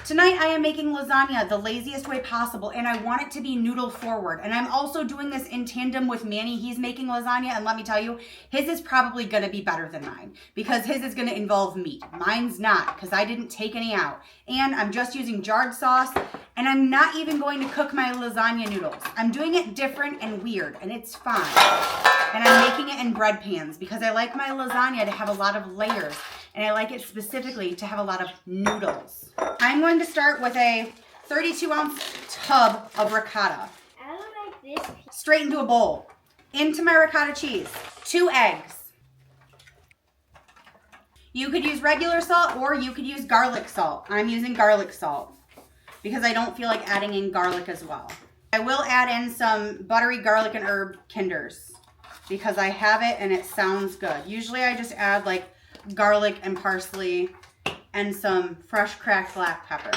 Tonight I am making lasagna the laziest way possible, and I want it to be noodle forward. And I'm also doing this in tandem with Manny. He's making lasagna, and let me tell you, his is probably gonna be better than mine because his is gonna involve meat. Mine's not, because I didn't take any out. And I'm just using jarred sauce, and I'm not even going to cook my lasagna noodles. I'm doing it different and weird, and it's fine. And I'm making it in bread pans because I like my lasagna to have a lot of layers. And I like it specifically to have a lot of noodles. I'm going to start with a 32-ounce tub of ricotta. I don't like this. Straight into a bowl. Into my ricotta cheese. 2 eggs. You could use regular salt or you could use garlic salt. I'm using garlic salt because I don't feel like adding in garlic as well. I will add in some buttery garlic and herb kinders because I have it and it sounds good. Usually I just add like garlic and parsley and some fresh cracked black pepper.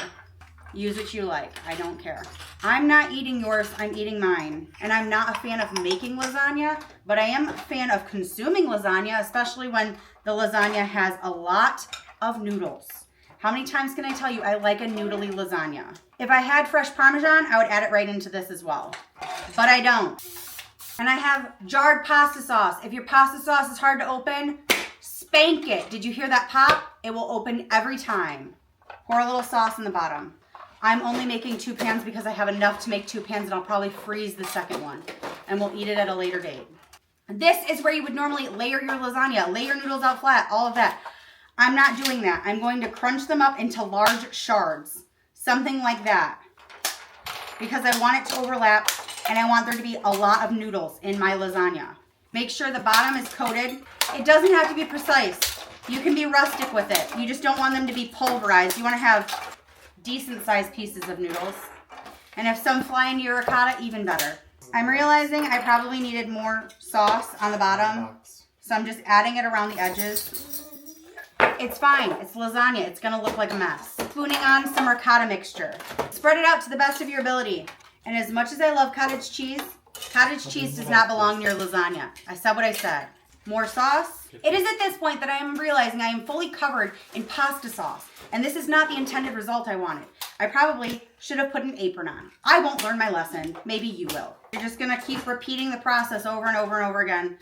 Use what you like. I don't care. I'm not eating yours, I'm eating mine. And I'm not a fan of making lasagna, but I am a fan of consuming lasagna, especially when the lasagna has a lot of noodles. How many times can I tell you I like a noodly lasagna? If I had fresh Parmesan, I would add it right into this as well. But I don't. And I have jarred pasta sauce. If your pasta sauce is hard to open, spank it. Did you hear that pop? It will open every time. Pour a little sauce in the bottom. I'm only making 2 pans because I have enough to make 2 pans, and I'll probably freeze the second one and we'll eat it at a later date. This is where you would normally layer your lasagna, lay your noodles out flat, all of that. I'm not doing that. I'm going to crunch them up into large shards, something like that, because I want it to overlap and I want there to be a lot of noodles in my lasagna. Make sure the bottom is coated. It doesn't have to be precise. You can be rustic with it. You just don't want them to be pulverized. You want to have decent sized pieces of noodles. And if some fly into your ricotta, even better. I'm realizing I probably needed more sauce on the bottom, so I'm just adding it around the edges. It's fine. It's lasagna. It's going to look like a mess. Spooning on some ricotta mixture. Spread it out to the best of your ability. And as much as I love cottage cheese does not belong in your lasagna. I said what I said. More sauce. It is at this point that I am realizing I am fully covered in pasta sauce. And this is not the intended result I wanted. I probably should have put an apron on. I won't learn my lesson. Maybe you will. You're just going to keep repeating the process over and over and over again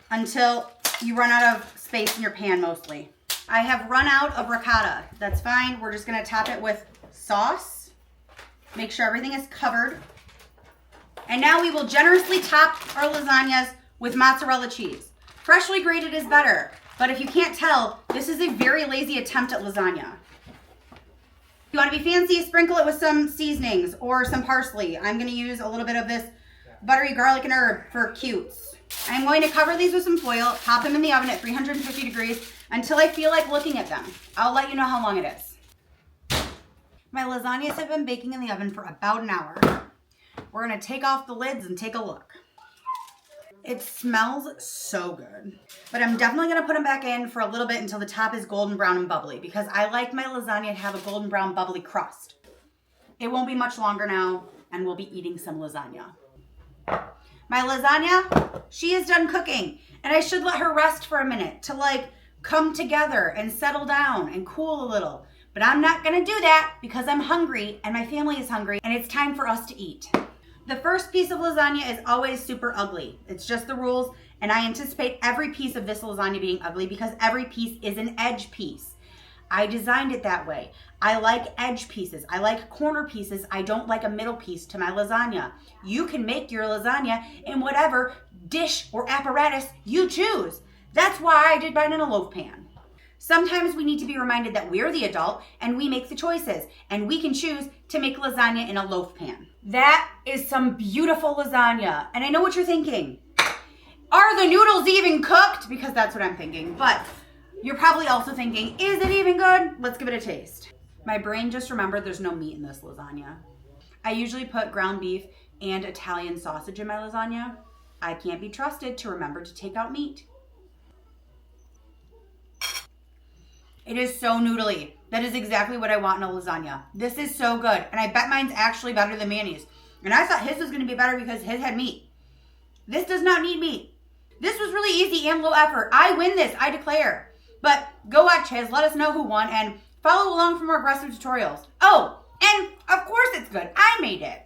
until you run out of space in your pan mostly. I have run out of ricotta. That's fine. We're just going to top it with sauce. Make sure everything is covered. And now we will generously top our lasagnas with mozzarella cheese. Freshly grated is better, but if you can't tell, this is a very lazy attempt at lasagna. If you want to be fancy, sprinkle it with some seasonings or some parsley. I'm going to use a little bit of this buttery garlic and herb for cutes. I'm going to cover these with some foil, pop them in the oven at 350 degrees until I feel like looking at them. I'll let you know how long it is. My lasagnas have been baking in the oven for about an hour. We're going to take off the lids and take a look. It smells so good. But I'm definitely going to put them back in for a little bit until the top is golden brown and bubbly because I like my lasagna to have a golden brown bubbly crust. It won't be much longer now and we'll be eating some lasagna. My lasagna, she is done cooking and I should let her rest for a minute to like come together and settle down and cool a little. But I'm not going to do that because I'm hungry and my family is hungry and it's time for us to eat. The first piece of lasagna is always super ugly. It's just the rules, and I anticipate every piece of this lasagna being ugly because every piece is an edge piece. I designed it that way. I like edge pieces. I like corner pieces. I don't like a middle piece to my lasagna. You can make your lasagna in whatever dish or apparatus you choose. That's why I did mine in a loaf pan. Sometimes we need to be reminded that we're the adult and we make the choices and we can choose to make lasagna in a loaf pan. That is some beautiful lasagna. And I know what you're thinking. Are the noodles even cooked? Because that's what I'm thinking. But you're probably also thinking, is it even good? Let's give it a taste. My brain just remembered there's no meat in this lasagna. I usually put ground beef and Italian sausage in my lasagna. I can't be trusted to remember to take out meat. It is so noodly. That is exactly what I want in a lasagna. This is so good. And I bet mine's actually better than Manny's. And I thought his was going to be better because his had meat. This does not need meat. This was really easy and low effort. I win this, I declare. But go watch his. Let us know who won. And Follow along for more aggressive tutorials. Oh, and of course it's good. I made it.